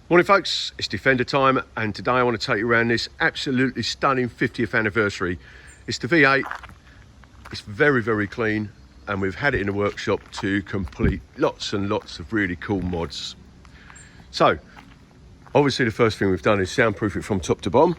Morning folks, it's Defender time, and today I want to take you around this absolutely stunning 50th anniversary. It's the V8, it's very, very clean, and we've had it in the workshop to complete lots and lots of really cool mods. So, obviously the first thing we've done is soundproof it from top to bottom.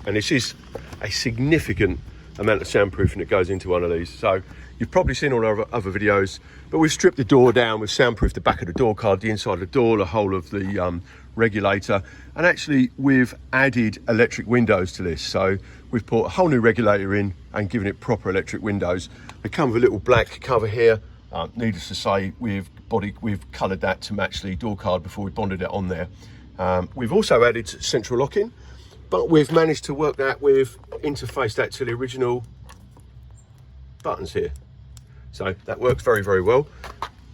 And this is a significant amount of soundproofing that goes into one of these. So, you've probably seen all our other videos, but we've stripped the door down, we've soundproofed the back of the door card, the inside of the door, the whole of the regulator, and actually we've added electric windows to this. So we've put a whole new regulator in and given it proper electric windows. They come with a little black cover here. Needless to say, we've coloured that to match the door card before we bonded it on there. We've also added central locking, but we've managed to work that with interface that to the original buttons here. So that works very, very well.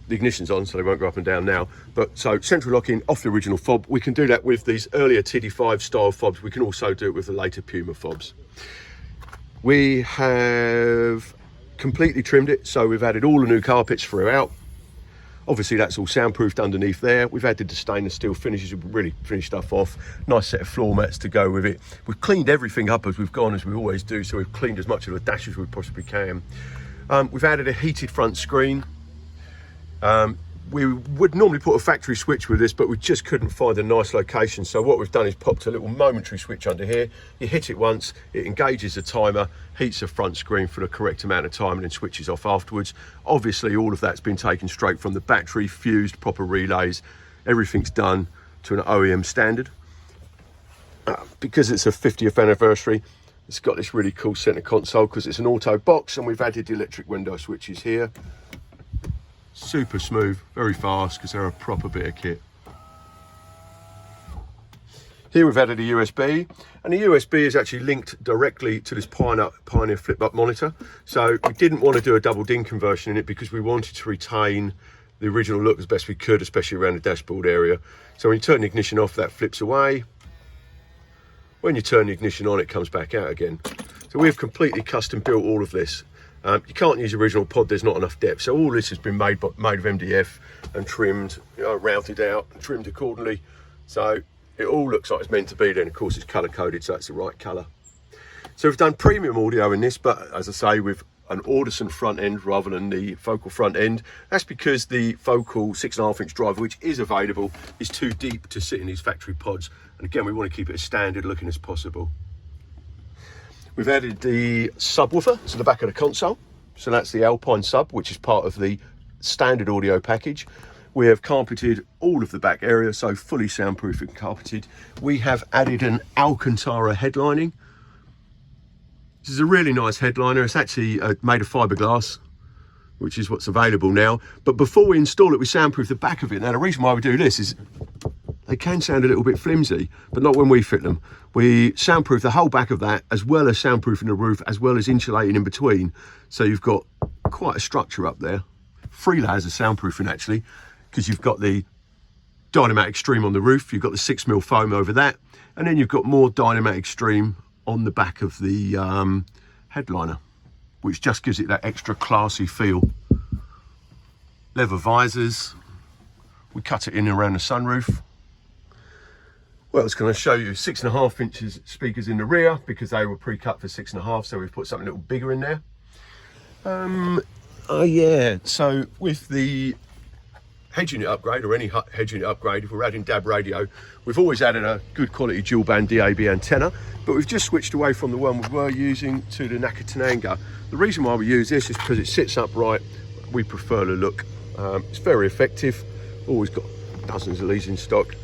The ignition's on, so they won't go up and down now. But so central locking off the original fob. We can do that with these earlier TD5 style fobs. We can also do it with the later Puma fobs. We have completely trimmed it, so we've added all the new carpets throughout. Obviously that's all soundproofed underneath there. We've added the stainless steel finishes, we've really finished stuff off. Nice set of floor mats to go with it. We've cleaned everything up as we've gone, as we always do, so we've cleaned as much of the dash as we possibly can. We've added a heated front screen. We would normally put a factory switch with this, but we just couldn't find a nice location. So what we've done is popped a little momentary switch under here. You hit it once, it engages the timer, heats the front screen for the correct amount of time, and then switches off afterwards. Obviously, all of that's been taken straight from the battery, fused, proper relays. Everything's done to an OEM standard. Because it's a 50th anniversary, it's got this really cool center console because it's an auto box, and we've added the electric window switches here. Super smooth, very fast because they're a proper bit of kit. Here we've added a USB, and the USB is actually linked directly to this Pioneer flip-up monitor. So we didn't want to do a double DIN conversion in it because we wanted to retain the original look as best we could, especially around the dashboard area. So when you turn the ignition off, that flips away. When you turn the ignition on, it comes back out again. So we've completely custom built all of this. You can't use original pod, there's not enough depth. So all this has been made of MDF and trimmed, routed out and trimmed accordingly. So it all looks like it's meant to be there, and of course it's color coded, so it's the right color. So we've done premium audio in this, but as I say, with an Audison front end rather than the Focal front end. That's because the Focal 6.5-inch driver, which is available, is too deep to sit in these factory pods. And again, we want to keep it as standard looking as possible. We've added the subwoofer to the back of the console. So that's the Alpine sub, which is part of the standard audio package. We have carpeted all of the back area, so fully soundproof and carpeted. We have added an Alcantara headlining. This is a really nice headliner. It's actually made of fiberglass, which is what's available now. But before we install it, we soundproof the back of it. Now, the reason why we do this is they can sound a little bit flimsy, but not when we fit them. We soundproof the whole back of that, as well as soundproofing the roof, as well as insulating in between. So you've got quite a structure up there. 3 layers of soundproofing, actually, because you've got the Dynamatic Stream on the roof, you've got the 6mm foam over that, and then you've got more Dynamatic Stream on the back of the headliner, which just gives it that extra classy feel. Leather visors. We cut it in around the sunroof. Well, it's going to show you 6.5 inches speakers in the rear because they were pre-cut for 6.5, so we've put something a little bigger in there. Yeah, so with the head unit upgrade, or any head unit upgrade, if we're adding DAB radio, we've always added a good quality dual band DAB antenna, but we've just switched away from the one we were using to the Nakatananga. The reason why we use this is because it sits upright. We prefer the look. It's very effective. Always got dozens of these in stock.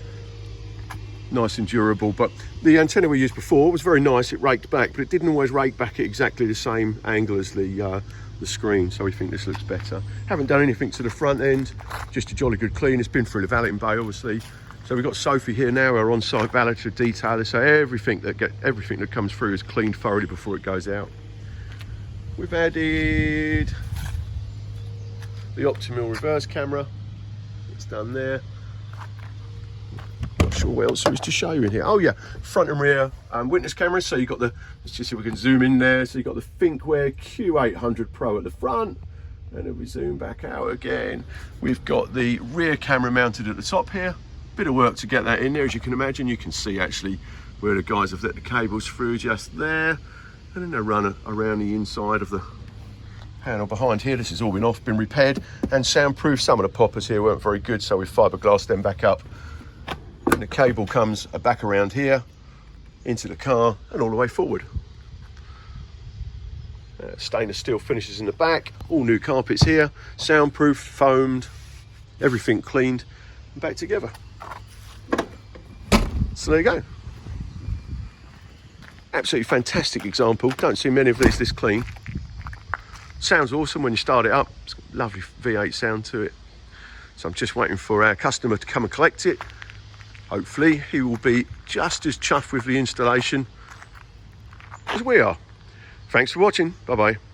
Nice and durable, but the antenna we used before was very nice. It raked back, but it didn't always rake back at exactly the same angle as the screen, so we think this looks better. Haven't done anything to the front end, just a jolly good clean. It's been through the valeting bay, obviously. So we've got Sophie here now, our on-site valeter detailer, so everything that comes through is cleaned thoroughly before it goes out. We've added the optimal reverse camera. It's done there. Not sure what else there is to show you in here. Oh yeah, front and rear witness cameras. So you've got the, let's just see if we can zoom in there. So you've got the Thinkware Q800 Pro at the front, and if we zoom back out again, we've got the rear camera mounted at the top here. Bit of work to get that in there, as you can imagine. You can see actually where the guys have let the cables through just there, and then they run around the inside of the panel behind here. This has all been repaired and soundproofed. Some of the poppers here weren't very good, so we fiberglassed them back up. And the cable comes back around here into the car and all the way forward. Stainless steel finishes in the back, all new carpets here, soundproof, foamed, everything cleaned and back together. So there you go. Absolutely fantastic example. Don't see many of these this clean. Sounds awesome when you start it up. It's got a lovely V8 sound to it. So I'm just waiting for our customer to come and collect it. Hopefully he will be just as chuffed with the installation as we are. Thanks for watching. Bye bye.